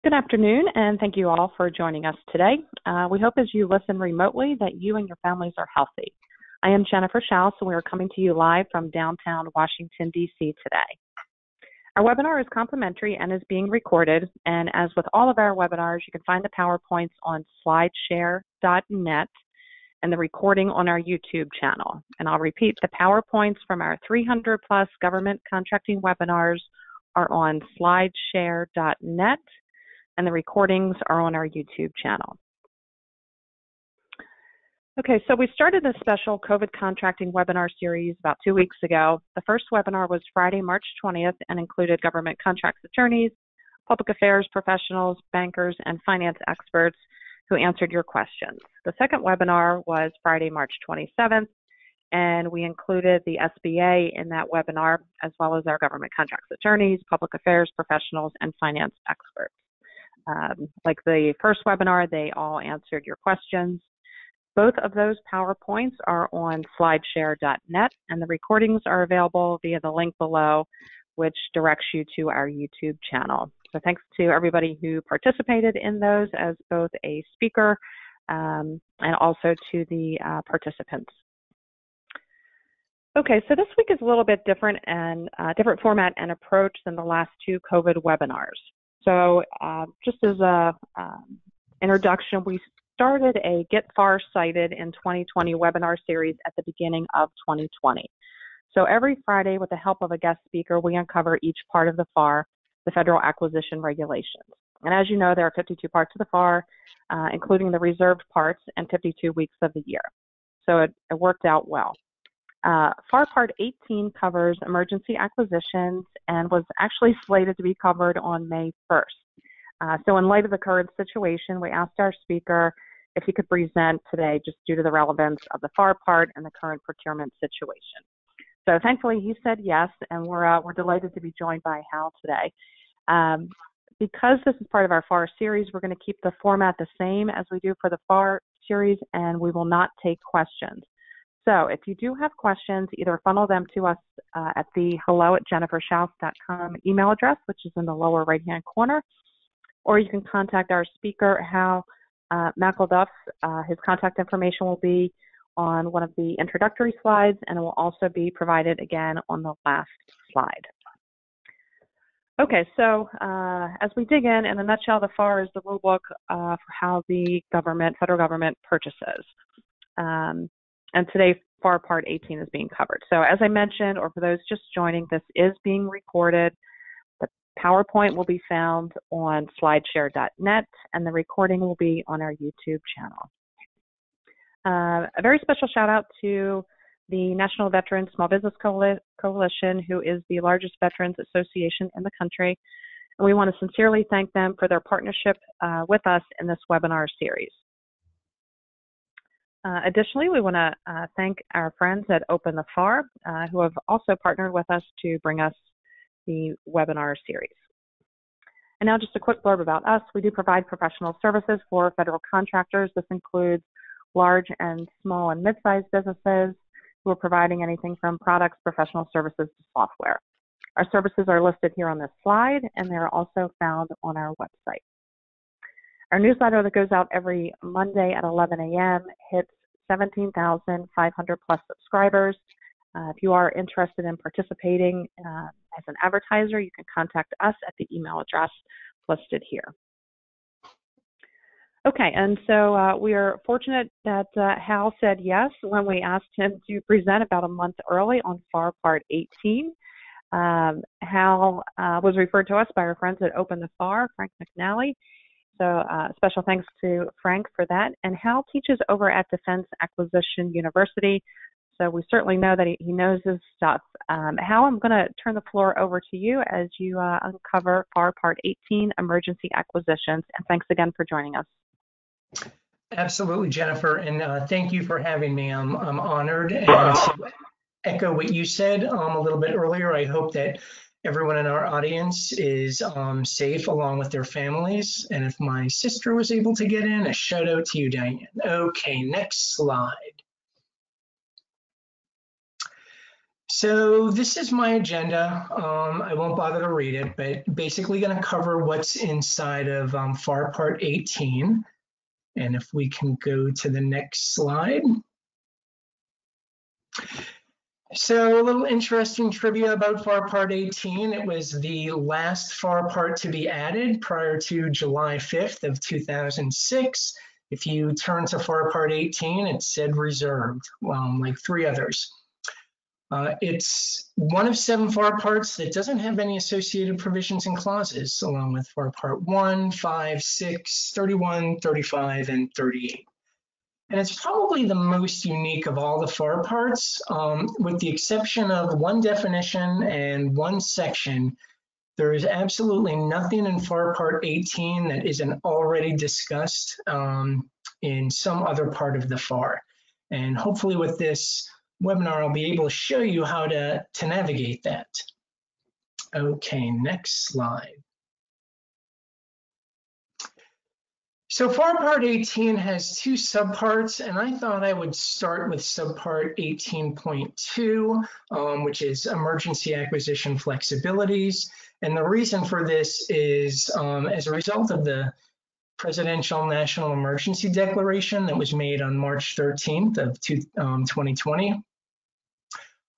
Good afternoon, and thank you all for joining us today. We hope as you listen remotely that you and your families are healthy. I am Jennifer Schaus, and we are coming to you live from downtown Washington, D.C. today. Our webinar is complimentary and is being recorded, and as with all of our webinars, you can find the PowerPoints on slideshare.net and the recording on our YouTube channel. And I'll repeat, the PowerPoints from our 300 plus government contracting webinars are on slideshare.net, and the recordings are on our YouTube channel. Okay, so we started this special COVID contracting webinar series about 2 weeks ago. The first webinar was Friday, March 20th, and included government contracts attorneys, public affairs professionals, bankers, and finance experts who answered your questions. The second webinar was Friday, March 27th, and we included the SBA in that webinar, as well as our government contracts attorneys, public affairs professionals, and finance experts. Like the first webinar, they all answered your questions. Both of those PowerPoints are on slideshare.net, and the recordings are available via the link below, which directs you to our YouTube channel. So thanks to everybody who participated in those as both a speaker and also to the participants. Okay, so this week is a little bit different and different format and approach than the last two COVID webinars. So just as a introduction, we started a Get FAR Cited in 2020 webinar series at the beginning of 2020. So every Friday, with the help of a guest speaker, we uncover each part of the FAR, the Federal Acquisition Regulations. And as you know, there are 52 parts of the FAR, including the reserved parts, and 52 weeks of the year. So it worked out well. FAR Part 18 covers emergency acquisitions and was actually slated to be covered on May 1st. So in light of the current situation, we asked our speaker if he could present today just due to the relevance of the FAR part and the current procurement situation. So thankfully he said yes, and we're delighted to be joined by Hal today. Because this is part of our FAR series, we're going to keep the format the same as we do for the FAR series, and we will not take questions. So if you do have questions, either funnel them to us at the hello@jenniferschaus.com email address, which is in the lower right-hand corner, or you can contact our speaker, Hal McElduff. His contact information will be on one of the introductory slides, and it will also be provided again on the last slide. Okay, so as we dig in a nutshell, the FAR is the rule book for how the federal government purchases. And today, FAR Part 18 is being covered. So as I mentioned, or for those just joining, this is being recorded. The PowerPoint will be found on slideshare.net, and the recording will be on our YouTube channel. A very special shout out to the National Veterans Small Business Coalition, who is the largest veterans association in the country. And we want to sincerely thank them for their partnership with us in this webinar series. Additionally, we want to thank our friends at Open the FAR, who have also partnered with us to bring us the webinar series. And now just a quick blurb about us. We do provide professional services for federal contractors. This includes large and small and mid-sized businesses who are providing anything from products, professional services to software. Our services are listed here on this slide, and they're also found on our website. Our newsletter that goes out every Monday at 11 a.m. hits 17,500 plus subscribers. If you are interested in participating as an advertiser, you can contact us at the email address listed here. Okay, and so we are fortunate that Hal said yes when we asked him to present about a month early on FAR Part 18. Hal was referred to us by our friends at Open the FAR, Frank McNally. So special thanks to Frank for that. And Hal teaches over at Defense Acquisition University, so we certainly know that he knows his stuff. Hal, I'm going to turn the floor over to you as you uncover FAR Part 18, Emergency Acquisitions, and thanks again for joining us. Absolutely, Jennifer, and thank you for having me. I'm honored, and to echo what you said a little bit earlier, I hope that everyone in our audience is safe along with their families. And if my sister was able to get in, a shout out to you, Diane. Okay, next slide. So this is my agenda. I won't bother to read it, but basically going to cover what's inside of FAR Part 18. And if we can go to the next slide. So a little interesting trivia about FAR Part 18. It was the last FAR Part to be added prior to July 5th of 2006. If you turn to FAR Part 18, it said reserved, like 3 others. It's one of 7 FAR parts that doesn't have any associated provisions and clauses, along with FAR Part 1, 5, 6, 31, 35, and 38. And it's probably the most unique of all the FAR parts, with the exception of 1 definition and 1 section. There is absolutely nothing in FAR Part 18 that isn't already discussed in some other part of the FAR. And hopefully with this webinar, I'll be able to show you how to navigate that. Okay, next slide. So FAR Part 18 has 2 subparts, and I thought I would start with Subpart 18.2, which is Emergency Acquisition Flexibilities. And the reason for this is as a result of the Presidential National Emergency Declaration that was made on March 13th of 2020.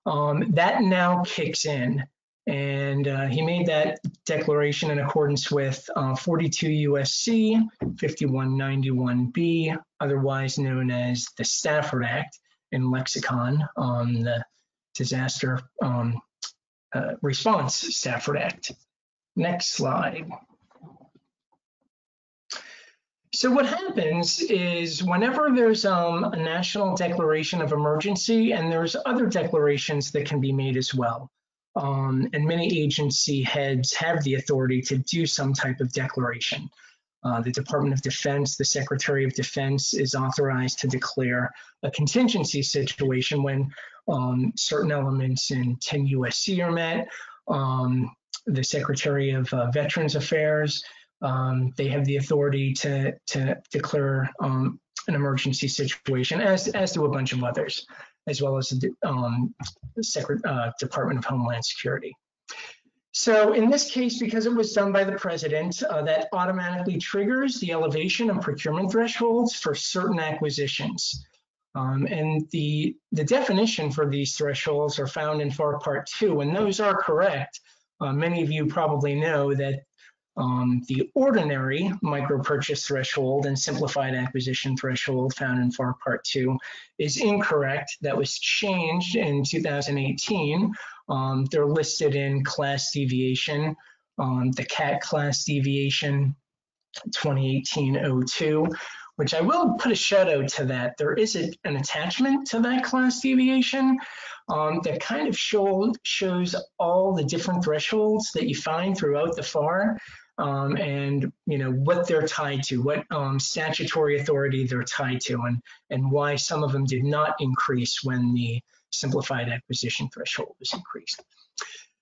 That now kicks in. And he made that declaration in accordance with 42 U.S.C. 5191B, otherwise known as the Stafford Act in lexicon, the Disaster Response Stafford Act. Next slide. So what happens is whenever there's a national declaration of emergency, and there's other declarations that can be made as well. And many agency heads have the authority to do some type of declaration. The Department of Defense, the Secretary of Defense is authorized to declare a contingency situation when certain elements in 10 U.S.C. are met. The Secretary of Veterans Affairs, they have the authority to declare an emergency situation, as do a bunch of others, as well as the Department of Homeland Security. So in this case, because it was done by the president, that automatically triggers the elevation and procurement thresholds for certain acquisitions. And the definition for these thresholds are found in FAR Part 2, and those are correct. Many of you probably know that the ordinary micro purchase threshold and simplified acquisition threshold found in FAR Part 2 is incorrect. That was changed in 2018. They're listed in class deviation, the CAT class deviation 2018-02, which I will put a shout out to that. There is an attachment to that class deviation that kind of shows all the different thresholds that you find throughout the FAR. And what they're tied to, what statutory authority they're tied to, and why some of them did not increase when the simplified acquisition threshold was increased.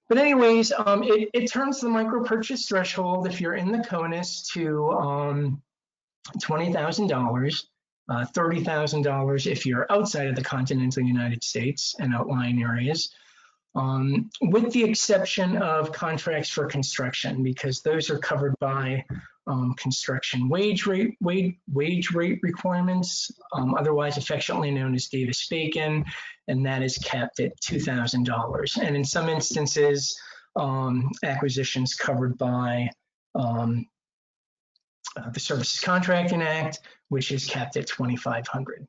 But anyways, it turns the micro purchase threshold if you're in the CONUS to $20,000, $30,000 if you're outside of the continental United States and outlying areas. With the exception of contracts for construction, because those are covered by construction wage rate requirements, otherwise affectionately known as Davis-Bacon, and that is capped at $2,000. And in some instances, acquisitions covered by the Services Contracting Act, which is capped at $2,500.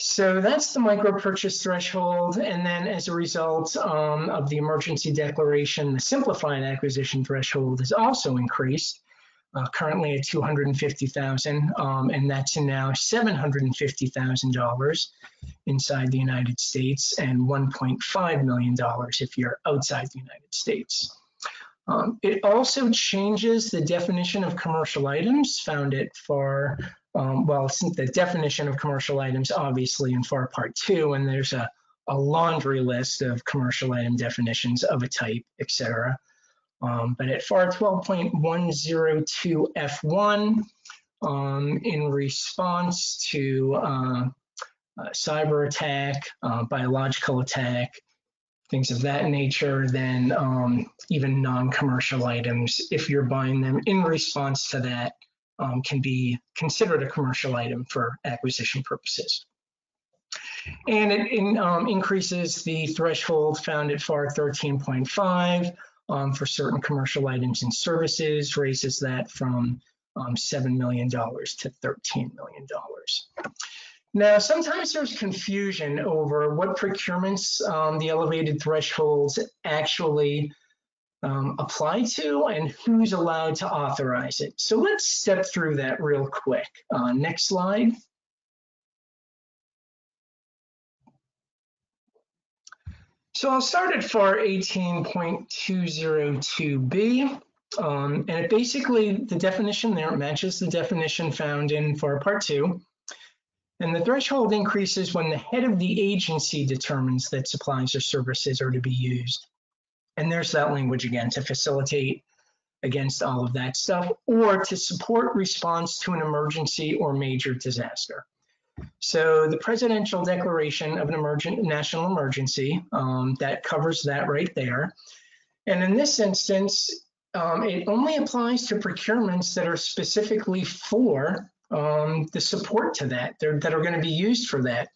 So that's the micro purchase threshold, and then as a result of the emergency declaration, the simplified acquisition threshold is also increased, currently at $250,000, and that's now $750,000 inside the United States and $1.5 million if you're outside the United States. It also changes the definition of commercial items found at FAR. Well, the definition of commercial items, obviously, in FAR Part 2, and there's a laundry list of commercial item definitions of a type, etc. But at FAR 12.102F1, in response to cyber attack, biological attack, things of that nature, then even non-commercial items, if you're buying them in response to that, can be considered a commercial item for acquisition purposes. And it increases the threshold found at FAR 13.5 for certain commercial items and services, raises that from $7 million to $13 million. Now, sometimes there's confusion over what procurements the elevated thresholds actually apply to and who's allowed to authorize it. So let's step through that real quick. Next slide. So I'll start at FAR 18.202B. And it basically, the definition there matches the definition found in FAR Part 2. And the threshold increases when the head of the agency determines that supplies or services are to be used. And there's that language again, to facilitate against all of that stuff, or to support response to an emergency or major disaster. So the presidential declaration of an national emergency, that covers that right there. And in this instance, it only applies to procurements that are specifically for the support to that, that are going to be used for that.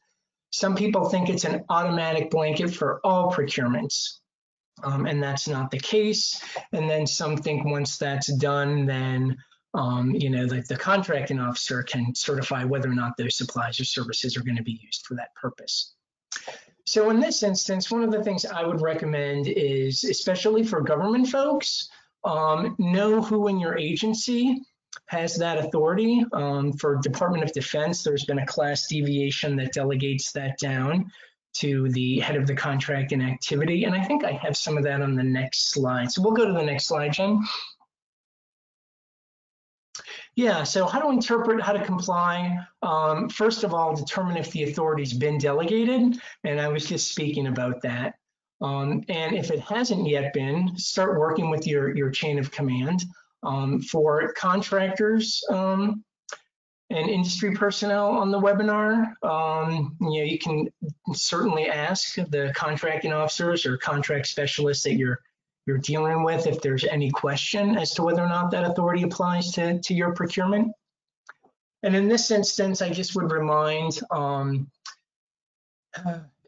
Some people think it's an automatic blanket for all procurements, and that's not the case. And then some think once that's done, then the contracting officer can certify whether or not those supplies or services are going to be used for that purpose. So in this instance, one of the things I would recommend is, especially for government folks, know who in your agency has that authority. For Department of Defense, there's been a class deviation that delegates that down to the head of the contract and activity. And I think I have some of that on the next slide. So we'll go to the next slide, Jen. Yeah, so how to interpret, how to comply. First of all, determine if the authority's been delegated. And I was just speaking about that. And if it hasn't yet been, start working with your chain of command. For contractors and industry personnel on the webinar, you can certainly ask the contracting officers or contract specialists that you're dealing with if there's any question as to whether or not that authority applies to your procurement. And in this instance, I just would remind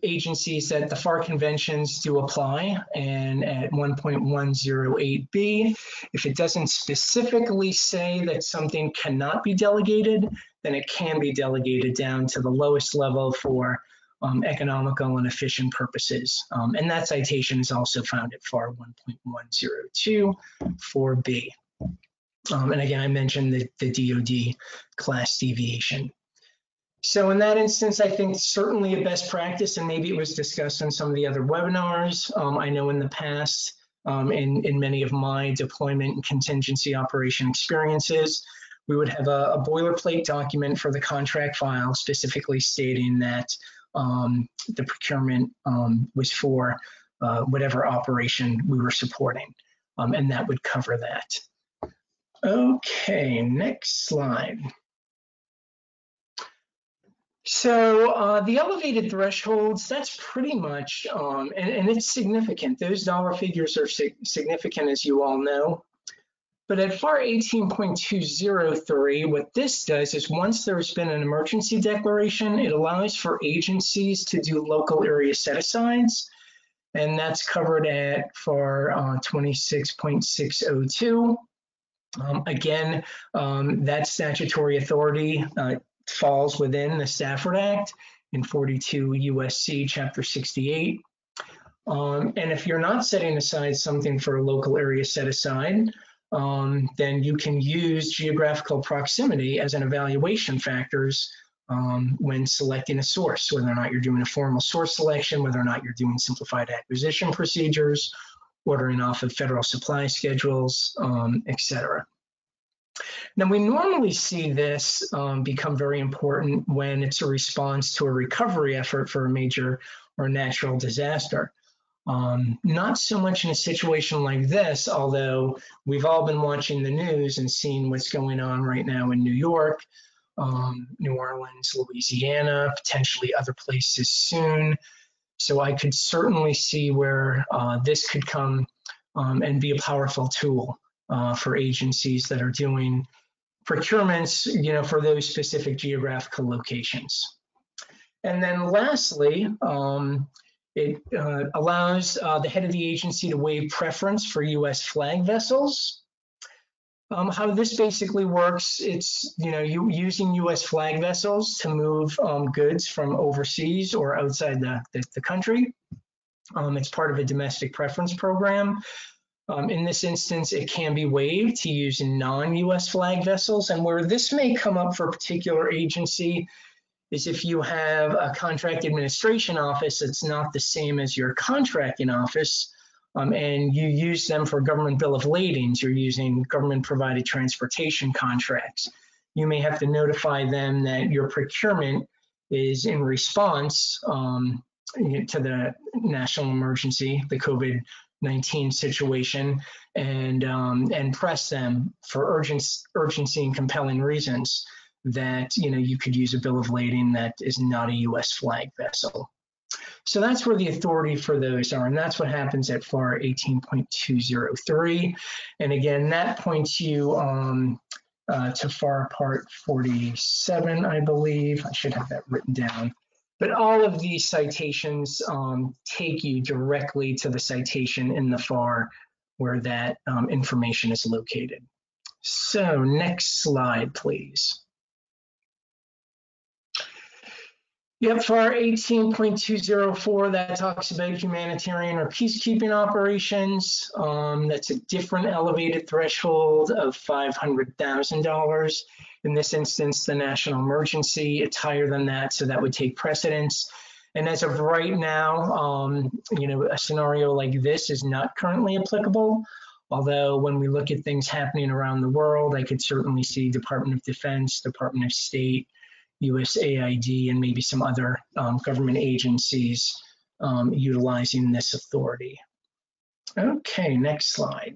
agencies that the FAR conventions do apply, and at 1.108B, if it doesn't specifically say that something cannot be delegated, then it can be delegated down to the lowest level for economical and efficient purposes. And that citation is also found at FAR 1.102 4B. And again, I mentioned the DoD class deviation. So in that instance, I think certainly a best practice, and maybe it was discussed in some of the other webinars. I know in the past, in many of my deployment and contingency operation experiences, we would have a boilerplate document for the contract file specifically stating that the procurement was for whatever operation we were supporting, and that would cover that. Okay, next slide. So the elevated thresholds, that's pretty much, and it's significant. Those dollar figures are significant, as you all know. But at FAR 18.203, what this does is once there's been an emergency declaration, it allows for agencies to do local area set-asides. And that's covered at FAR 26.602. Again, that statutory authority falls within the Stafford Act in 42 USC Chapter 68. And if you're not setting aside something for a local area set-aside, then you can use geographical proximity as an evaluation factors when selecting a source, whether or not you're doing a formal source selection, whether or not you're doing simplified acquisition procedures, ordering off of federal supply schedules, et cetera. Now, we normally see this become very important when it's a response to a recovery effort for a major or natural disaster. Not so much in a situation like this, although we've all been watching the news and seeing what's going on right now in New York, New Orleans, Louisiana, potentially other places soon. So I could certainly see where this could come and be a powerful tool for agencies that are doing procurements, for those specific geographical locations. And then lastly, it allows the head of the agency to waive preference for U.S. flag vessels. How this basically works, it's you using U.S. flag vessels to move goods from overseas or outside the country. It's part of a domestic preference program. In this instance, it can be waived to use non-U.S. flag vessels, and where this may come up for a particular agency is if you have a contract administration office that's not the same as your contracting office, and you use them for government bill of ladings, you're using government provided transportation contracts. You may have to notify them that your procurement is in response to the national emergency, the COVID-19 situation, and press them for urgency and compelling reasons that you could use a bill of lading that is not a U.S. flag vessel. So that's where the authority for those are, and that's what happens at FAR 18.203. And again, that points you to FAR Part 47, I believe. I should have that written down. But all of these citations take you directly to the citation in the FAR where that information is located. So next slide, please. Yep, FAR 18.204, that talks about humanitarian or peacekeeping operations. That's a different elevated threshold of $500,000. In this instance, the national emergency, it's higher than that, so that would take precedence. And as of right now, a scenario like this is not currently applicable. Although when we look at things happening around the world, I could certainly see Department of Defense, Department of State, USAID, and maybe some other government agencies utilizing this authority. Okay, next slide.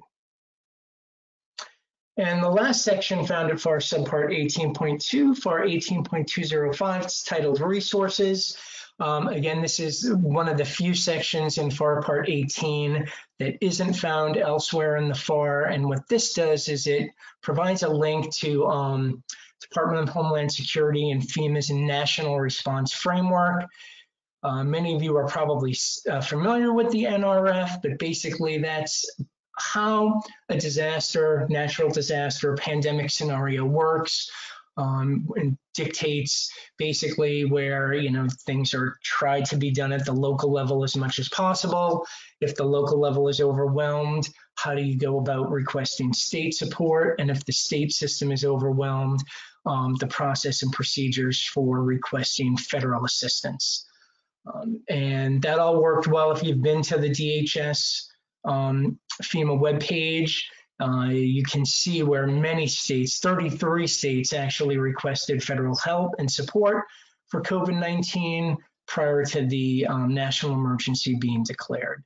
And the last section found at FAR Subpart 18.2, FAR 18.205, it's titled Resources. Again, this is one of the few sections in FAR Part 18 that isn't found elsewhere in the FAR. And what this does is it provides a link to Department of Homeland Security and FEMA's National Response Framework. Many of you are probably familiar with the NRF, but basically that's how a disaster, natural disaster, pandemic scenario works. And dictates basically where things are tried to be done at the local level as much as possible. If the local level is overwhelmed, how do you go about requesting state support? And if the state system is overwhelmed, the process and procedures for requesting federal assistance. And that all worked well. If you've been to the DHS FEMA webpage, you can see where many states, 33 states, actually requested federal help and support for COVID-19 prior to the national emergency being declared.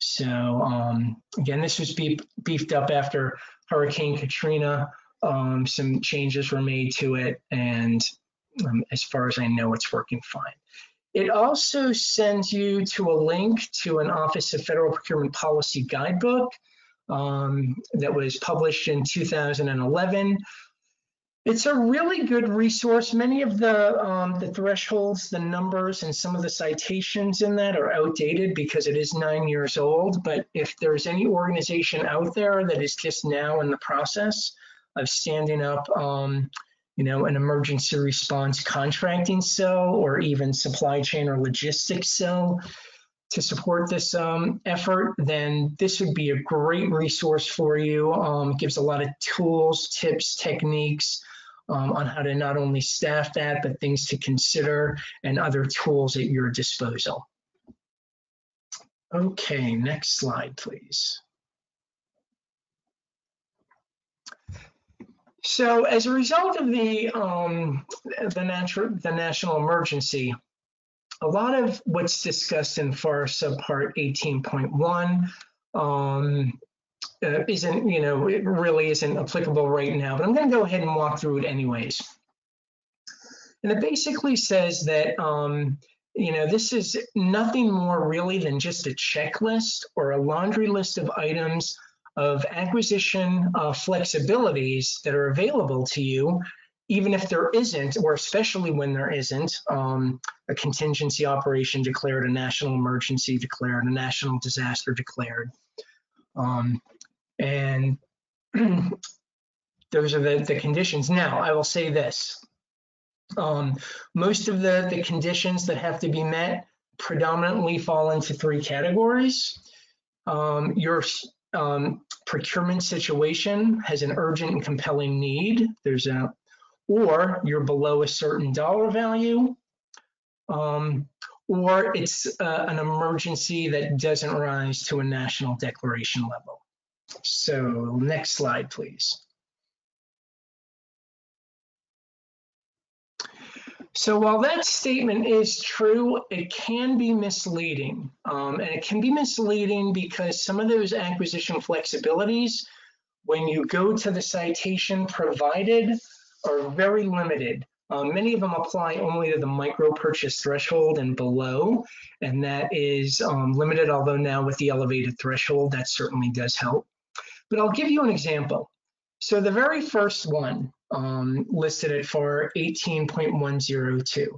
So again, this was beefed up after Hurricane Katrina. Some changes were made to it, and as far as I know, it's working fine. It also sends you to a link to an Office of Federal Procurement Policy guidebook that was published in 2011. It's a really good resource. Many of the thresholds, the numbers, and some of the citations in that are outdated because it is 9 years old. But if there's any organization out there that is just now in the process of standing up, an emergency response contracting cell or even supply chain or logistics cell to support this effort, then this would be a great resource for you. It gives a lot of tools, tips, techniques on how to not only staff that, but things to consider and other tools at your disposal. Okay, next slide, please. So as a result of the national emergency, a lot of what's discussed in FAR Subpart 18.1 isn't, it really isn't applicable right now, but I'm going to go ahead and walk through it anyways. And it basically says that this is nothing more really than just a checklist or a laundry list of items of acquisition flexibilities that are available to you, even if there isn't, or especially when there isn't, a contingency operation declared, a national emergency declared, a national disaster declared. And those are the conditions. Now, I will say this. Most of the conditions that have to be met predominantly fall into three categories. Your procurement situation has an urgent and compelling need. Or you're below a certain dollar value, or it's an emergency that doesn't rise to a national declaration level. So next slide, please. So while that statement is true, it can be misleading. And it can be misleading because some of those acquisition flexibilities, when you go to the citation provided, are very limited. Many of them apply only to the micro purchase threshold and below, and that is limited, although now with the elevated threshold, that certainly does help. But I'll give you an example. So the very first one listed at FAR 18.102,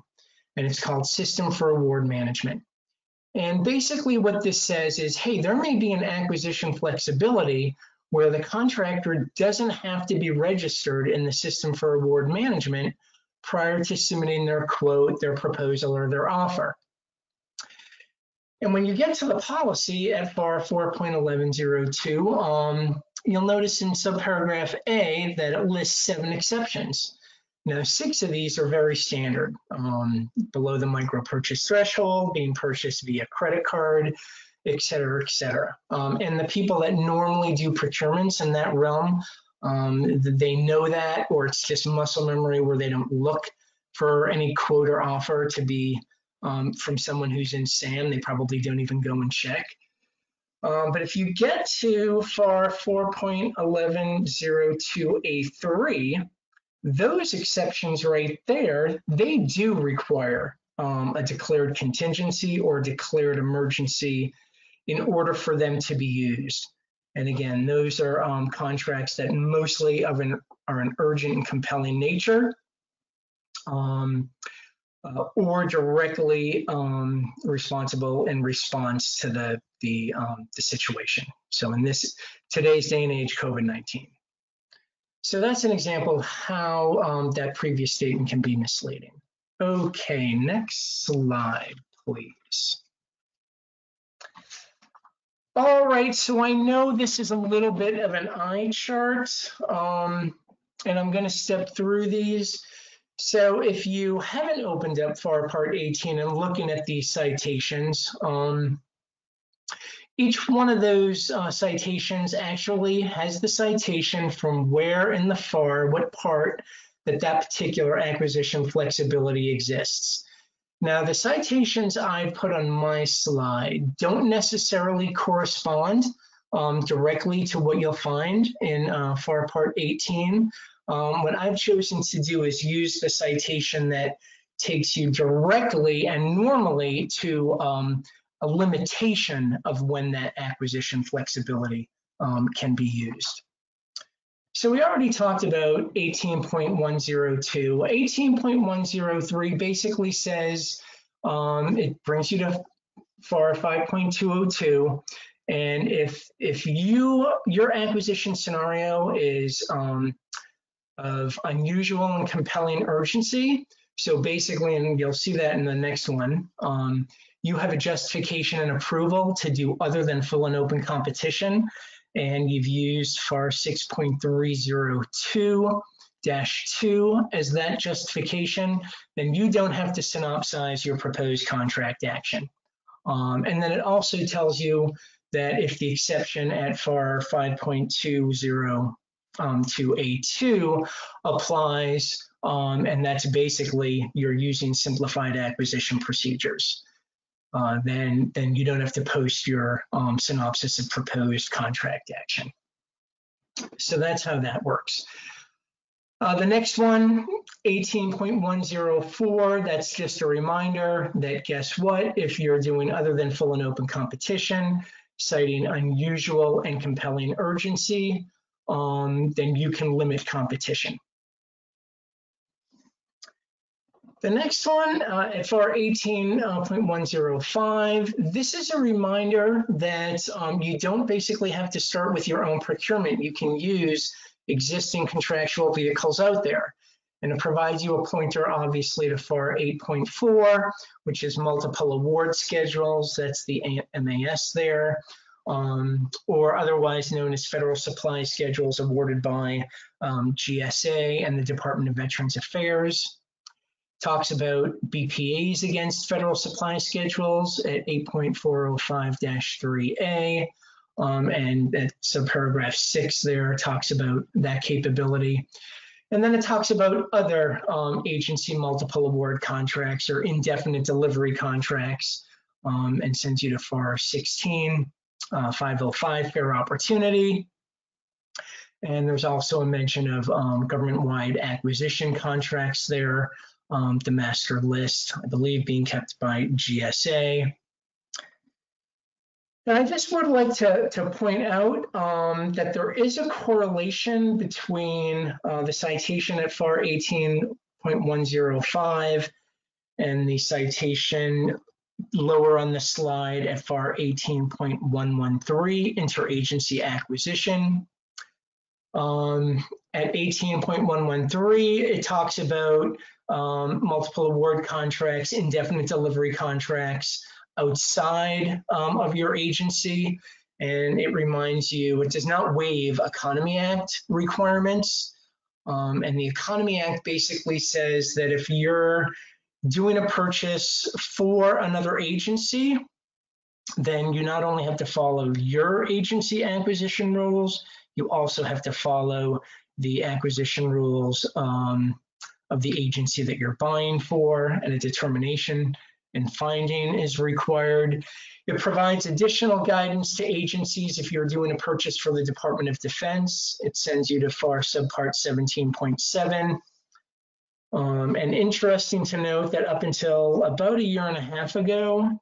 and it's called System for Award Management. And basically what this says is, hey, there may be an acquisition flexibility where the contractor doesn't have to be registered in the System for Award Management prior to submitting their quote, their proposal, or their offer. And when you get to the policy at FAR 4.1102, you'll notice in subparagraph A that it lists 7 exceptions. Now, 6 of these are very standard, below the micro purchase threshold, being purchased via credit card, et cetera, et cetera. And the people that normally do procurements in that realm, they know that, or it's just muscle memory where they don't look for any quote or offer to be from someone who's in SAM. They probably don't even go and check. But if you get to FAR 4.1102A3, those exceptions right there, they do require a declared contingency or declared emergency in order for them to be used. And again, those are contracts that mostly are an urgent and compelling nature, or directly responsible in response to the situation. So in today's day and age, COVID-19. So that's an example of how that previous statement can be misleading. Okay, next slide, please. All right, so I know this is a little bit of an eye chart, and I'm going to step through these. So if you haven't opened up FAR Part 18 and looking at these citations, each one of those citations actually has the citation from where in the FAR, what part that particular acquisition flexibility exists. Now, the citations I put on my slide don't necessarily correspond directly to what you'll find in FAR Part 18. What I've chosen to do is use the citation that takes you directly and normally to a limitation of when that acquisition flexibility can be used. So we already talked about 18.102. 18.103 basically says, it brings you to FAR 5.202. And if your acquisition scenario is of unusual and compelling urgency, so basically, and you'll see that in the next one, you have a justification and approval to do other than full and open competition, and you've used FAR 6.302-2 as that justification, then you don't have to synopsize your proposed contract action. And then it also tells you that if the exception at FAR 5.202A2 applies, and that's basically you're using simplified acquisition procedures, then you don't have to post your synopsis of proposed contract action. So that's how that works. The next one, 18.104, that's just a reminder that guess what, if you're doing other than full and open competition, citing unusual and compelling urgency, then you can limit competition. The next one, FR 18.105, this is a reminder that you don't basically have to start with your own procurement. You can use existing contractual vehicles out there. And it provides you a pointer, obviously, to FAR 8.4, which is multiple award schedules. That's the MAS there, or otherwise known as federal supply schedules awarded by GSA and the Department of Veterans Affairs. Talks about BPAs against federal supply schedules at 8.405-3A. And at subparagraph 6 there talks about that capability. And then it talks about other agency multiple award contracts or indefinite delivery contracts, and sends you to FAR 16.505, fair opportunity. And there's also a mention of government-wide acquisition contracts there, the master list, I believe, being kept by GSA. And I just would like to point out that there is a correlation between the citation at FAR 18.105 and the citation lower on the slide at FAR 18.113, interagency acquisition. At 18.113, it talks about multiple award contracts, indefinite delivery contracts, outside of your agency, and it reminds you it does not waive Economy Act requirements. And the Economy Act basically says that if you're doing a purchase for another agency, then you not only have to follow your agency acquisition rules, you also have to follow the acquisition rules of the agency that you're buying for, and a determination and finding is required. It provides additional guidance to agencies if you're doing a purchase for the Department of Defense. It sends you to FAR Subpart 17.7. And interesting to note that up until about a year and a half ago,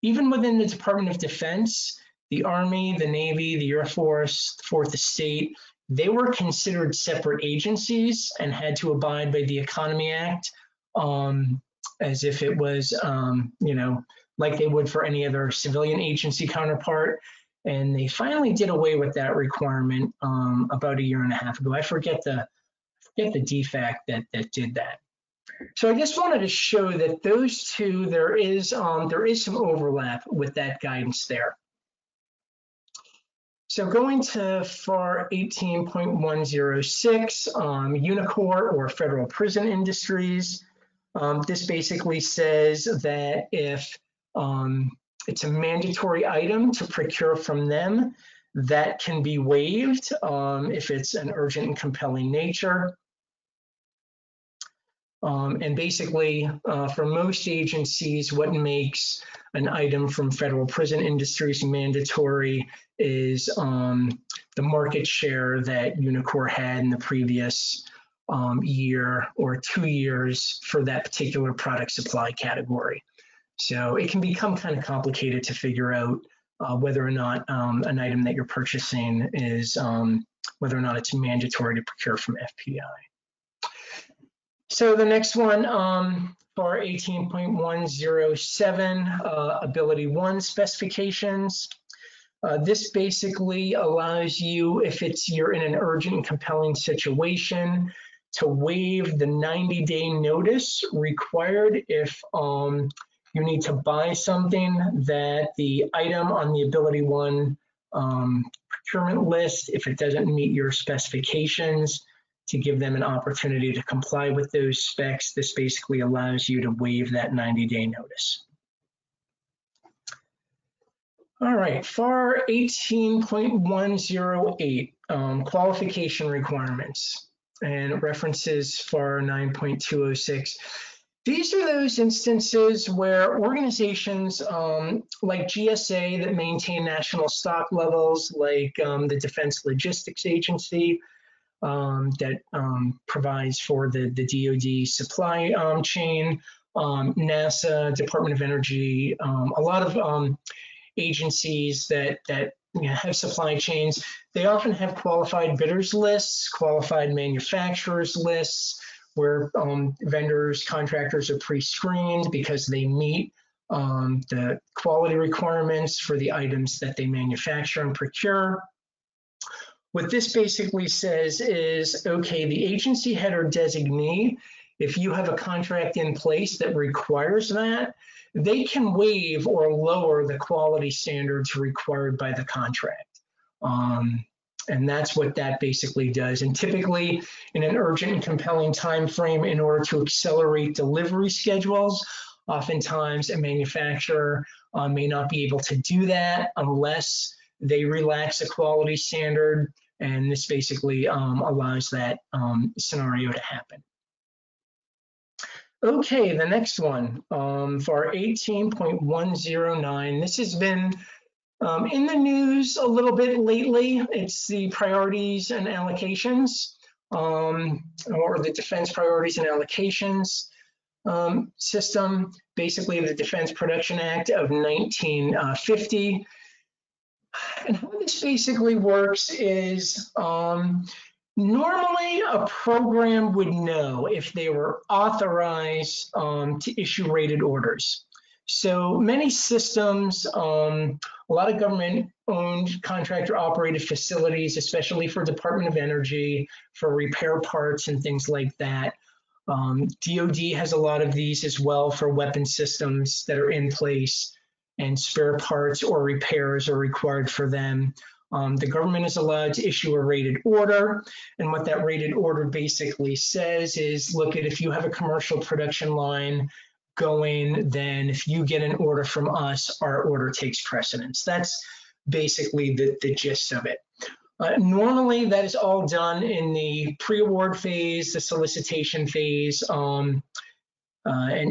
even within the Department of Defense, the Army, the Navy, the Air Force, the Fourth Estate, they were considered separate agencies and had to abide by the Economy Act as if it was, you know, like they would for any other civilian agency counterpart. And they finally did away with that requirement about a year and a half ago. I forget the DFAC that did that. So I just wanted to show that those two, there is some overlap with that guidance there. So going to FAR 18.106, Unicor or Federal Prison Industries. This basically says that if it's a mandatory item to procure from them, that can be waived if it's an urgent and compelling nature. And basically, for most agencies, what makes an item from Federal Prison Industries mandatory is the market share that Unicor had in the previous year or 2 years for that particular product supply category. So it can become kind of complicated to figure out whether or not an item that you're purchasing is, whether or not it's mandatory to procure from FPI. So the next one, FAR 18.107, Ability 1 specifications. This basically allows you, if you're in an urgent and compelling situation, to waive the 90-day notice required if you need to buy something that the item on the Ability 1 procurement list, if it doesn't meet your specifications, to give them an opportunity to comply with those specs. This basically allows you to waive that 90-day notice. All right, FAR 18.108, qualification requirements, and it references FAR 9.206. These are those instances where organizations like GSA that maintain national stock levels, like the Defense Logistics Agency, that provides for the DoD supply chain, NASA, Department of Energy, a lot of agencies that have supply chains. They often have qualified bidders lists, qualified manufacturers lists, where vendors, contractors are pre-screened because they meet the quality requirements for the items that they manufacture and procure. What this basically says is, okay, the agency head or designee, if you have a contract in place that requires that, they can waive or lower the quality standards required by the contract. And that's what that basically does. And typically, in an urgent and compelling time frame, in order to accelerate delivery schedules, oftentimes a manufacturer may not be able to do that unless they relax a quality standard. And this basically allows that scenario to happen. Okay, the next one for 18.109. This has been in the news a little bit lately. It's the priorities and allocations, or the defense priorities and allocations system, basically the Defense Production Act of 1950. And how this basically works is normally a program would know if they were authorized to issue rated orders. So many systems, a lot of government-owned contractor-operated facilities, especially for Department of Energy, for repair parts and things like that. DoD has a lot of these as well for weapon systems that are in place, and spare parts or repairs are required for them. The government is allowed to issue a rated order, and what that rated order basically says is, look, if you have a commercial production line going, then if you get an order from us, our order takes precedence. That's basically the gist of it. Normally, that is all done in the pre-award phase, the solicitation phase, and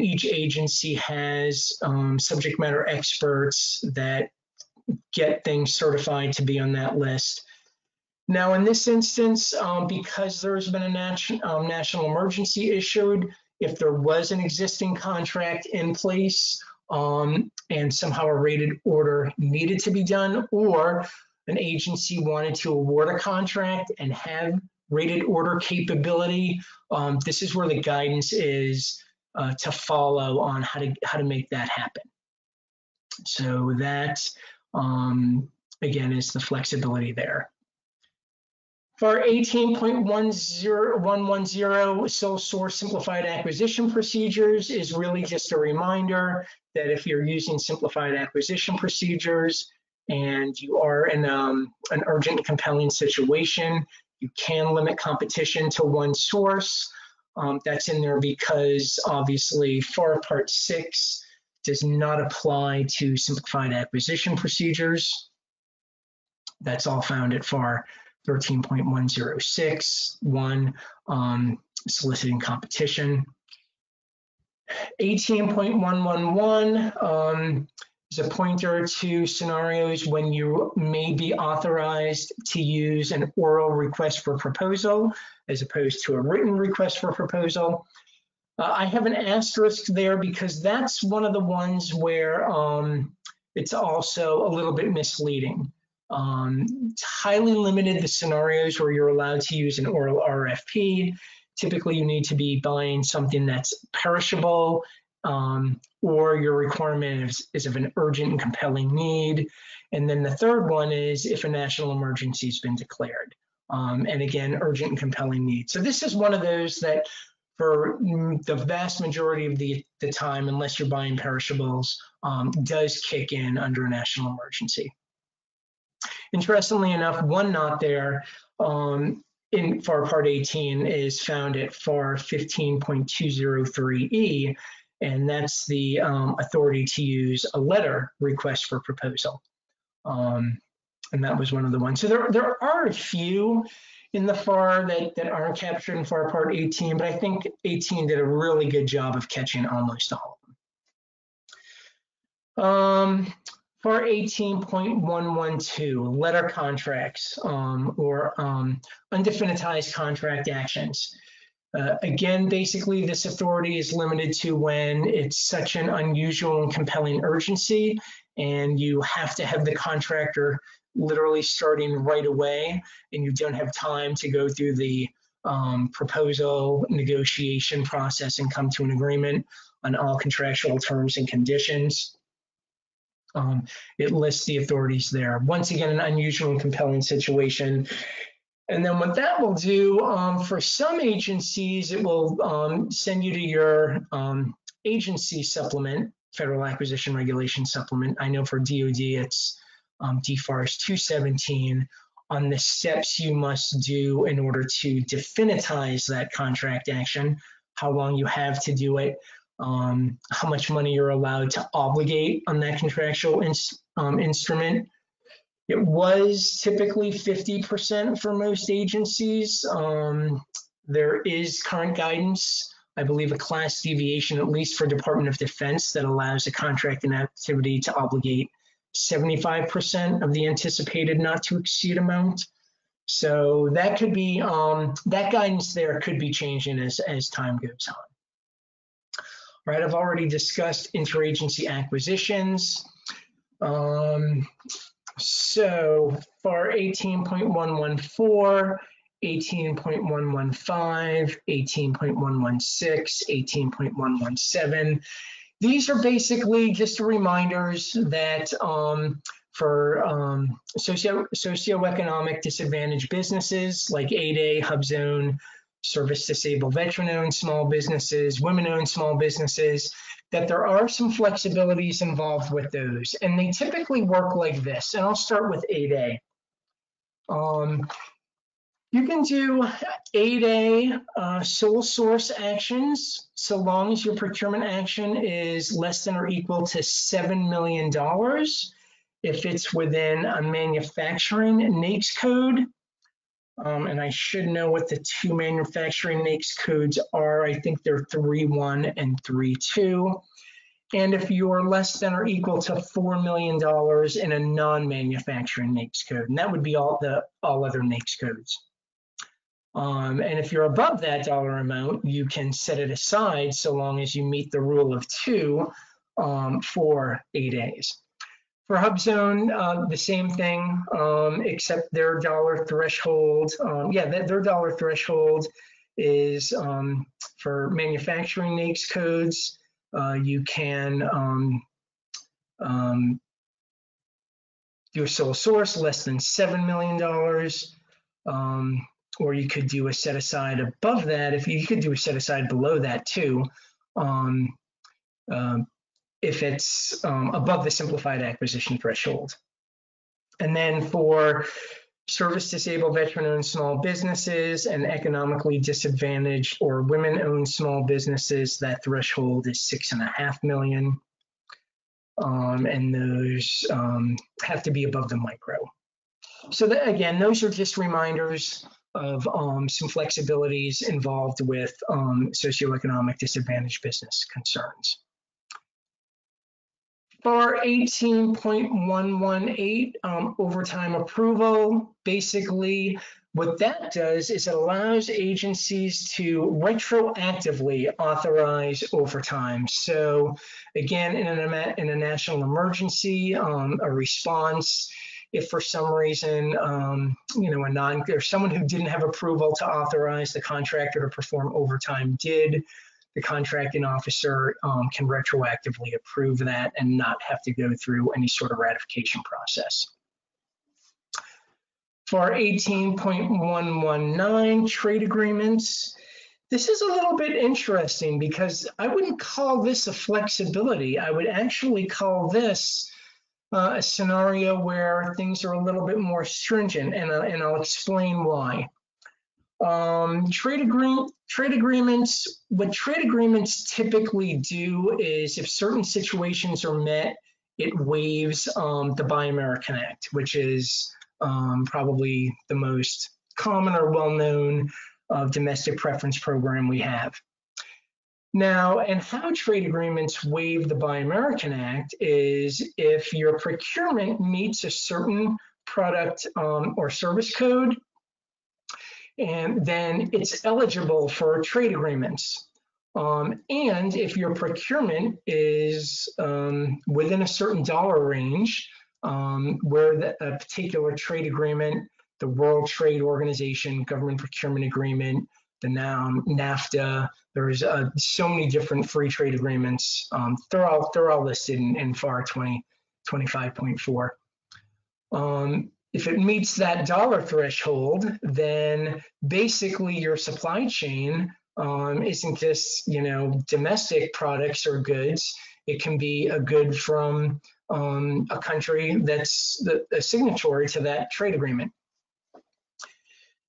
each agency has subject matter experts that get things certified to be on that list. Now, in this instance, because there's been a national emergency issued, if there was an existing contract in place and somehow a rated order needed to be done, or an agency wanted to award a contract and have rated order capability, this is where the guidance is to follow on how to make that happen. So that, again, is the flexibility there. For 18.110, sole source simplified acquisition procedures is really just a reminder that if you're using simplified acquisition procedures and you are in an urgent and compelling situation, you can limit competition to one source. That's in there because obviously FAR Part 6 does not apply to simplified acquisition procedures. That's all found at FAR 13.106, soliciting competition. 18.111 is a pointer to scenarios when you may be authorized to use an oral request for proposal as opposed to a written request for proposal. I have an asterisk there because that's one of the ones where it's also a little bit misleading. It's highly limited the scenarios where you're allowed to use an oral RFP. Typically, you need to be buying something that's perishable, or your requirement is of an urgent and compelling need. And then the third one is if a national emergency has been declared. And again, urgent and compelling need. So this is one of those that for the vast majority of the time, unless you're buying perishables, does kick in under a national emergency. Interestingly enough, one not there in FAR Part 18 is found at FAR 15.203E, and that's the authority to use a letter request for proposal. And that was one of the ones. So there are a few in the FAR that aren't captured in FAR Part 18, but I think 18 did a really good job of catching almost all of them. For 18.112, letter contracts or undefinitized contract actions. Again, basically, this authority is limited to when it's such an unusual and compelling urgency, and you have to have the contractor literally starting right away, and you don't have time to go through the proposal negotiation process and come to an agreement on all contractual terms and conditions. It lists the authorities there. Once again, an unusual and compelling situation. And then what that will do for some agencies, it will send you to your agency supplement, Federal Acquisition Regulation Supplement. I know for DoD, it's DFARS 217 on the steps you must do in order to definitize that contract action, how long you have to do it, how much money you're allowed to obligate on that contractual instrument. It was typically 50% for most agencies. There is current guidance, I believe a class deviation, at least for Department of Defense, that allows a contract and activity to obligate 75% of the anticipated not to exceed amount. So that could be, that guidance there could be changing as time goes on. All right, I've already discussed interagency acquisitions. So for 18.114, 18.115, 18.116, 18.117, these are basically just reminders that for socioeconomic disadvantaged businesses like 8A, HUBZone, service-disabled veteran-owned small businesses, women-owned small businesses, that there are some flexibilities involved with those. And they typically work like this. And I'll start with 8A. You can do 8A sole source actions so long as your procurement action is less than or equal to $7 million. If it's within a manufacturing NAICS code, and I should know what the two manufacturing NAICS codes are. I think they're 3.1 and 3.2. And if you're less than or equal to $4 million in a non-manufacturing NAICS code, and that would be all other NAICS codes. And if you're above that dollar amount, you can set it aside so long as you meet the rule of 2 for 8As. For HUBZone, the same thing, except their dollar threshold. Their dollar threshold is for manufacturing NAICS codes. You can do a sole source less than $7 million, or you could do a set aside above that. If you could do a set aside below that too. If it's above the simplified acquisition threshold. And then for service-disabled veteran-owned small businesses and economically disadvantaged or women-owned small businesses, that threshold is $6.5 million. And those have to be above the micro. So that, again, those are just reminders of some flexibilities involved with socioeconomic disadvantaged business concerns. For 18.118, overtime approval, basically what that does is it allows agencies to retroactively authorize overtime. So again, in a national emergency, a response, if for some reason, there's someone who didn't have approval to authorize the contractor to perform overtime did, the contracting officer can retroactively approve that and not have to go through any sort of ratification process. For 18.119, trade agreements, this is a little bit interesting because I wouldn't call this a flexibility. I would actually call this a scenario where things are a little bit more stringent, and I'll explain why. Trade agreements, what trade agreements typically do is if certain situations are met, it waives the Buy American Act, which is probably the most common or well-known domestic preference program we have. Now, and how trade agreements waive the Buy American Act is if your procurement meets a certain product or service code, and then it's eligible for trade agreements. And if your procurement is within a certain dollar range, where a particular trade agreement, the World Trade Organization, Government Procurement Agreement, the NAFTA, there's so many different free trade agreements. They're all listed in FAR 2025.4. If it meets that dollar threshold, then basically your supply chain isn't just, domestic products or goods. It can be a good from a country that's a signatory to that trade agreement.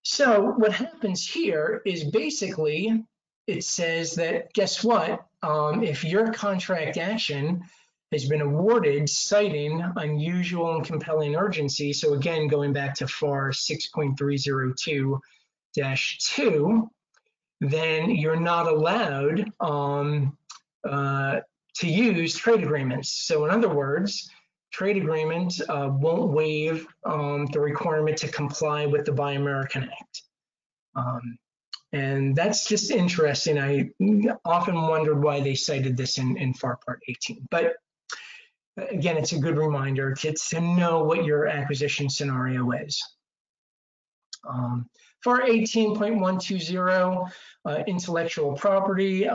So what happens here is basically it says that, guess what? If your contract action has been awarded citing unusual and compelling urgency, so again, going back to FAR 6.302-2, then you're not allowed to use trade agreements. So in other words, trade agreements won't waive the requirement to comply with the Buy American Act. And that's just interesting. I often wondered why they cited this in FAR Part 18. But again, it's a good reminder to know what your acquisition scenario is. FAR 18.120, intellectual property,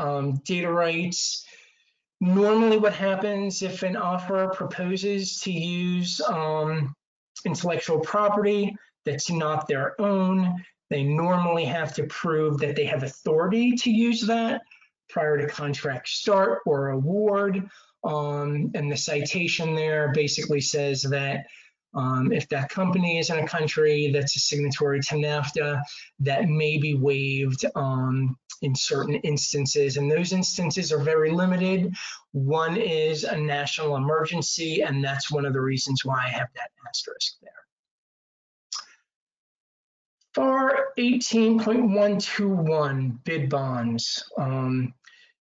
data rights. Normally what happens if an offeror proposes to use intellectual property that's not their own, they normally have to prove that they have authority to use that prior to contract start or award. And the citation there basically says that if that company is in a country that's a signatory to NAFTA, that may be waived in certain instances. And those instances are very limited. One is a national emergency, and that's one of the reasons why I have that asterisk there. FAR 18.121, bid bonds.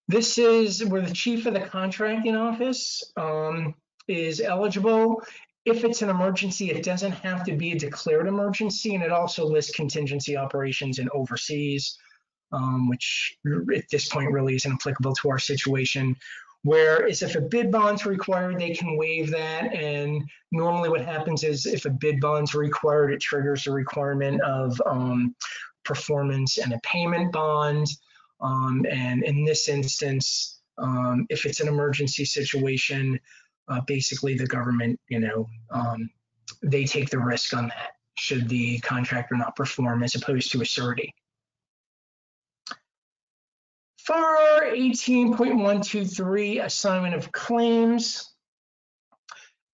This is where the chief of the contracting office is eligible. If it's an emergency, it doesn't have to be a declared emergency, and it also lists contingency operations in overseas, which at this point really isn't applicable to our situation. Whereas if a bid bond's required, they can waive that. And normally what happens is if a bid bond's required, it triggers a requirement of performance and a payment bond. And in this instance, if it's an emergency situation, basically the government, they take the risk on that should the contractor not perform as opposed to a surety. FAR 18.123, assignment of claims.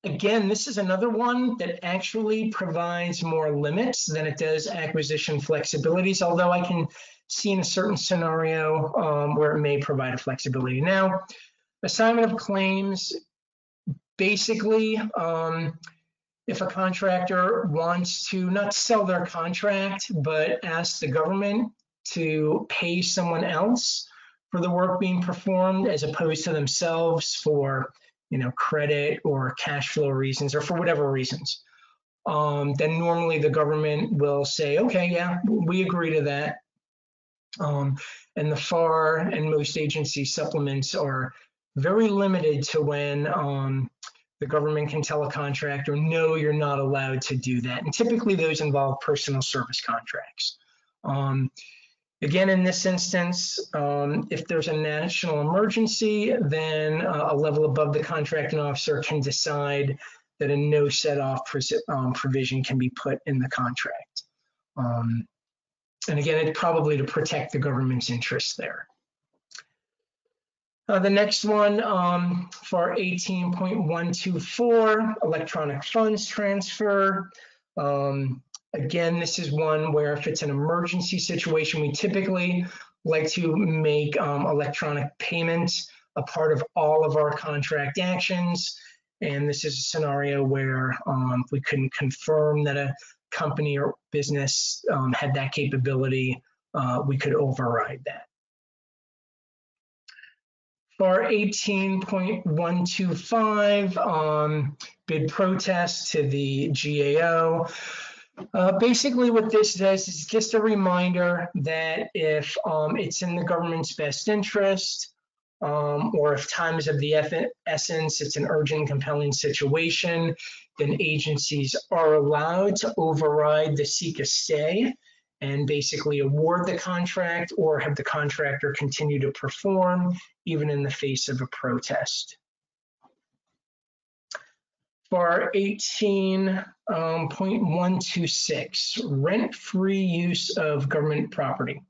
Again, this is another one that actually provides more limits than it does acquisition flexibilities, although I can see in a certain scenario where it may provide a flexibility. Now, assignment of claims, basically, if a contractor wants to not sell their contract, but ask the government to pay someone else for the work being performed as opposed to themselves for, credit or cash flow reasons or for whatever reasons, then normally the government will say, okay, yeah, we agree to that. And the FAR and most agency supplements are very limited to when the government can tell a contractor, no, you're not allowed to do that. And typically those involve personal service contracts. Again, in this instance, if there's a national emergency, then a level above the contracting officer can decide that a no set-off provision can be put in the contract. And again, it's probably to protect the government's interests there. The next one, for 18.124, electronic funds transfer. Again, this is one where if it's an emergency situation, we typically like to make electronic payments a part of all of our contract actions. And this is a scenario where we couldn't confirm that a company or business had that capability, we could override that. FAR 18.125, bid protest to the GAO. Basically what this does is just a reminder that if it's in the government's best interest, or if time is of the essence, it's an urgent, compelling situation, then agencies are allowed to override the seek a stay and basically award the contract or have the contractor continue to perform even in the face of a protest. FAR 18.126, rent-free use of government property.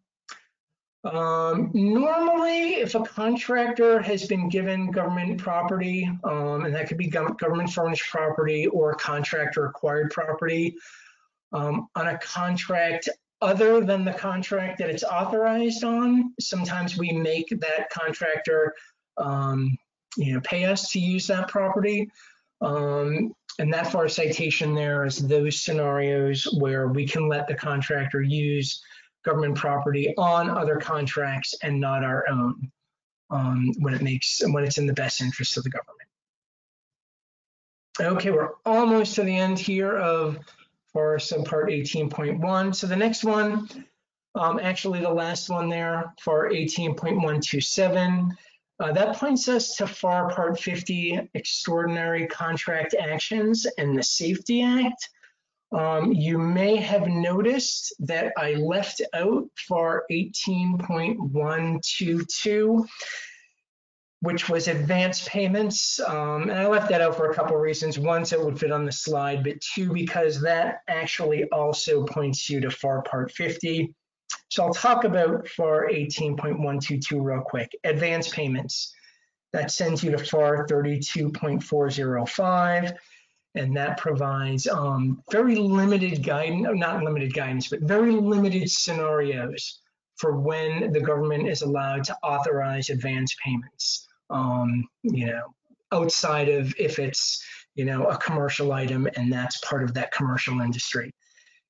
Normally, if a contractor has been given government property, and that could be government furnished property or contractor acquired property, on a contract other than the contract that it's authorized on, sometimes we make that contractor pay us to use that property. And that FAR citation there is those scenarios where we can let the contractor use government property on other contracts and not our own, when it's in the best interest of the government. Okay, we're almost to the end here of FAR subpart 18.1. So the next one, actually the last one there, FAR 18.127, that points us to FAR Part 50, Extraordinary Contract Actions and the Safety Act. You may have noticed that I left out FAR 18.122, which was advance payments. And I left that out for a couple of reasons. One, so it would fit on the slide, but two, because that actually also points you to FAR Part 50. So I'll talk about FAR 18.122 real quick. Advance payments. That sends you to FAR 32.405. And that provides very limited guidance, not limited guidance, but very limited scenarios for when the government is allowed to authorize advance payments. Outside of if it's, a commercial item and that's part of that commercial industry.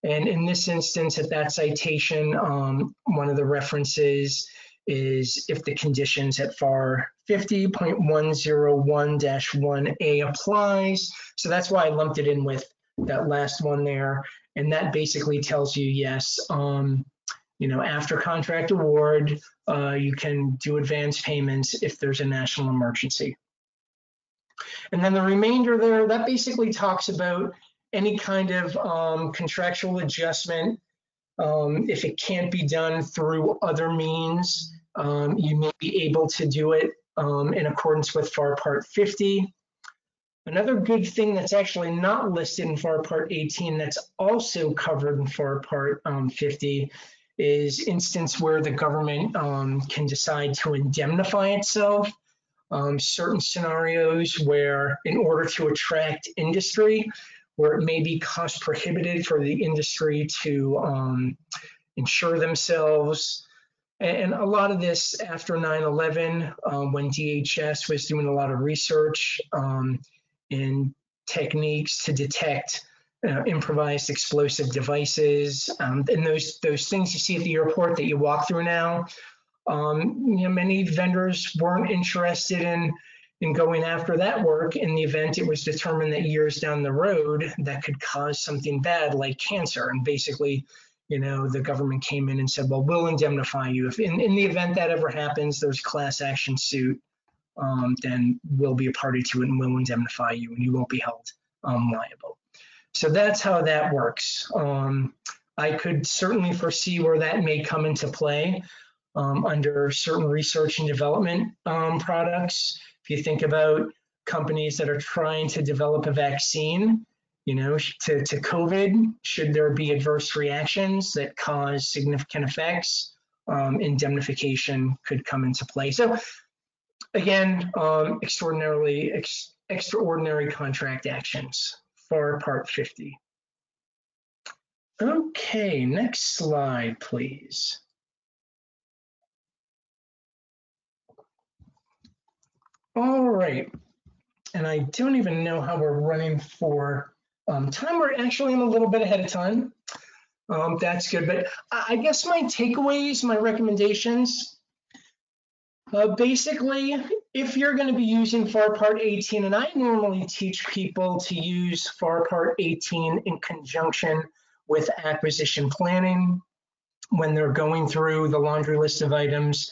And in this instance, at that citation, one of the references is if the conditions at FAR 50.101-1A applies. So that's why I lumped it in with that last one there. And that basically tells you, yes, after contract award, you can do advance payments if there's a national emergency. And then the remainder there, that basically talks about any kind of contractual adjustment. If it can't be done through other means, you may be able to do it in accordance with FAR Part 50. Another good thing that's actually not listed in FAR Part 18 that's also covered in FAR Part 50 is instance where the government can decide to indemnify itself. Certain scenarios where in order to attract industry, where it may be cost prohibitive for the industry to insure themselves. And a lot of this after 9/11, when DHS was doing a lot of research in techniques to detect improvised explosive devices, and those things you see at the airport that you walk through now, many vendors weren't interested in going after that work in the event it was determined that years down the road that could cause something bad like cancer. And basically, the government came in and said, well, we'll indemnify you. If in the event that ever happens, there's a class action suit, then we'll be a party to it and we'll indemnify you and you won't be held liable. So that's how that works. I could certainly foresee where that may come into play under certain research and development products. If you think about companies that are trying to develop a vaccine, to COVID, should there be adverse reactions that cause significant effects, indemnification could come into play. So again, extraordinary contract actions for Part 50. Okay, next slide, please. All right, and I don't even know how we're running for time. We're actually in a little bit ahead of time. That's good, but I guess my takeaways, my recommendations, Basically, if you're going to be using FAR Part 18, and I normally teach people to use FAR Part 18 in conjunction with acquisition planning when they're going through the laundry list of items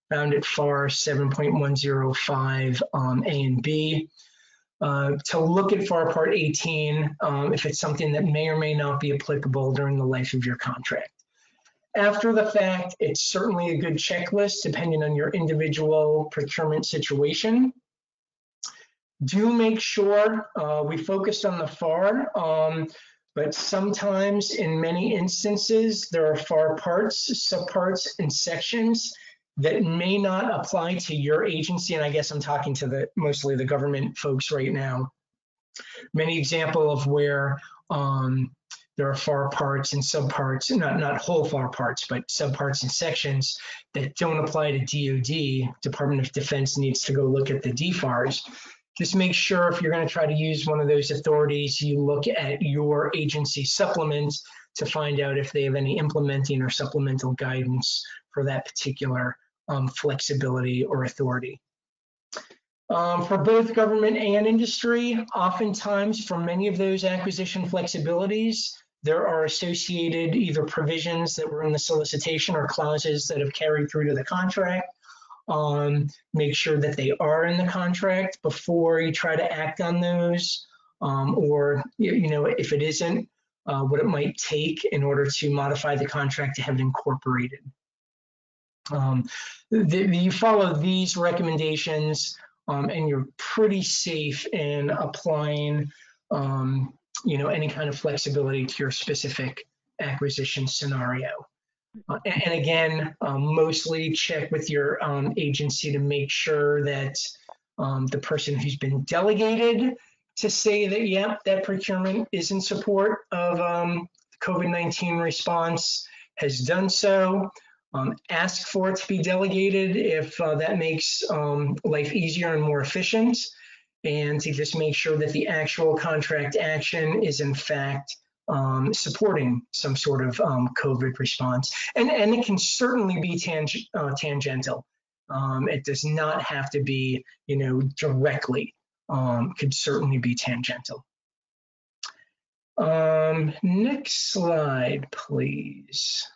found at FAR 7.105 A and B. To look at FAR Part 18 if it's something that may or may not be applicable during the life of your contract. After the fact, it's certainly a good checklist depending on your individual procurement situation. Do make sure we focused on the FAR, but sometimes in many instances, there are FAR parts, subparts, and sections that may not apply to your agency. And I guess I'm talking to mostly the government folks right now. Many example of where there are FAR parts and subparts, not whole FAR parts, but subparts and sections that don't apply to DoD. Department of Defense needs to go look at the DFARS. Just make sure if you're going to try to use one of those authorities, you look at your agency supplements to find out if they have any implementing or supplemental guidance for that particular flexibility or authority. For both government and industry, oftentimes for many of those acquisition flexibilities, there are associated either provisions that were in the solicitation or clauses that have carried through to the contract. Make sure that they are in the contract before you try to act on those, or if it isn't, what it might take in order to modify the contract to have it incorporated. You follow these recommendations, and you're pretty safe in applying any kind of flexibility to your specific acquisition scenario. And again, mostly check with your agency to make sure that the person who's been delegated to say that, yeah, that procurement is in support of COVID-19 response has done so. Ask for it to be delegated if that makes life easier and more efficient, and to just make sure that the actual contract action is in fact supporting some sort of COVID response. And it can certainly be tangential. It does not have to be, directly. Could certainly be tangential. Next slide, please.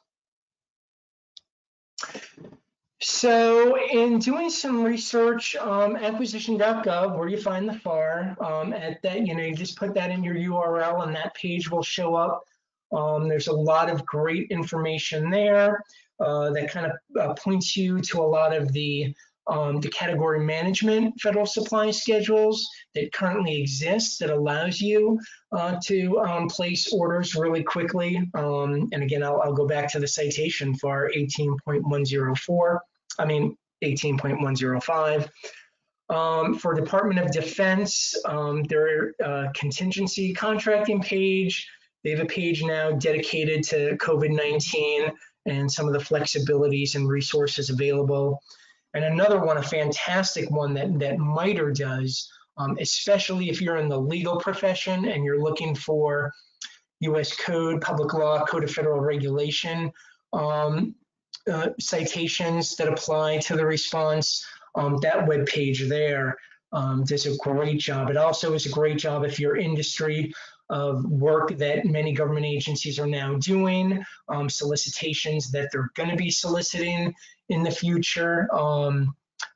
So in doing some research, acquisition.gov, where you find the FAR, at that, you just put that in your URL and that page will show up. There's a lot of great information there that kind of points you to a lot of the category management federal supply schedules that currently exist that allows you to place orders really quickly. And again, I'll go back to the citation for 18.105. For Department of Defense, their contingency contracting page, they have a page now dedicated to COVID-19 and some of the flexibilities and resources available. And another one, a fantastic one that MITRE does, especially if you're in the legal profession and you're looking for U.S. Code, Public Law, Code of Federal Regulation citations that apply to the response. That web page there does a great job. It also is a great job if your industry of work that many government agencies are now doing, solicitations that they're going to be soliciting in the future,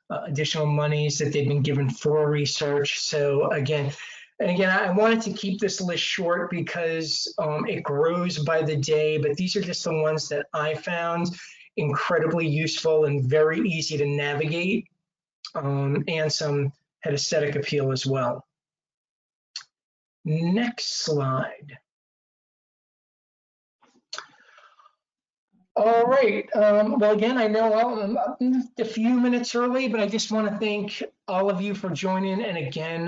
additional monies that they've been given for research. So again, I wanted to keep this list short because it grows by the day, but these are just the ones that I found incredibly useful and very easy to navigate, and some had aesthetic appeal as well. Next slide. All right. Well, again, I know I'm a few minutes early, but I just want to thank all of you for joining. And again,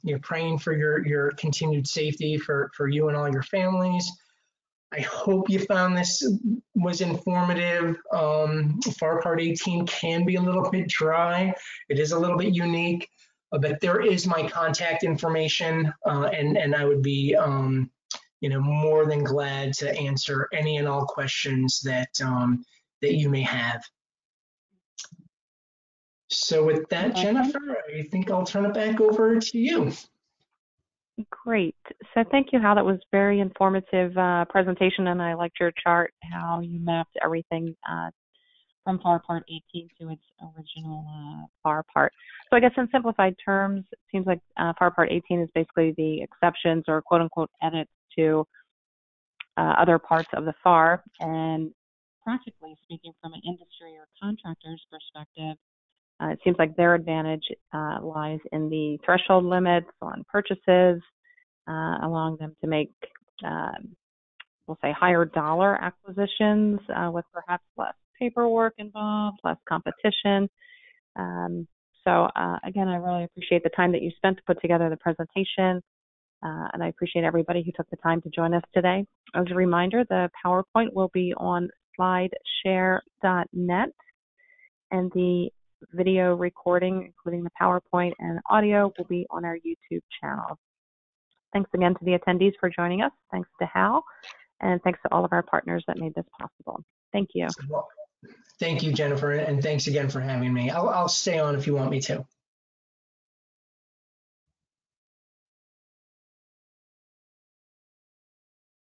you're praying for your continued safety for you and all your families. I hope you found this was informative. FAR Part 18 can be a little bit dry. It is a little bit unique, but there is my contact information, and I would be more than glad to answer any and all questions that that you may have. So with that, Jennifer, I think I'll turn it back over to you. Great. So thank you, Hal. That was very informative presentation, and I liked your chart, how you mapped everything from FAR Part 18 to its original FAR part. So I guess in simplified terms, it seems like FAR Part 18 is basically the exceptions or quote-unquote edits to other parts of the FAR. And practically speaking, from an industry or contractor's perspective, it seems like their advantage lies in the threshold limits on purchases, allowing them to make, we'll say, higher dollar acquisitions with perhaps less paperwork involved, less competition. So again, I really appreciate the time that you spent to put together the presentation, and I appreciate everybody who took the time to join us today. As a reminder, the PowerPoint will be on slideshare.net, and the video recording, including the PowerPoint and audio, will be on our YouTube channel. Thanks again to the attendees for joining us. Thanks to Hal, and thanks to all of our partners that made this possible. Thank you. Thank you, Jennifer, and thanks again for having me. I'll stay on if you want me to.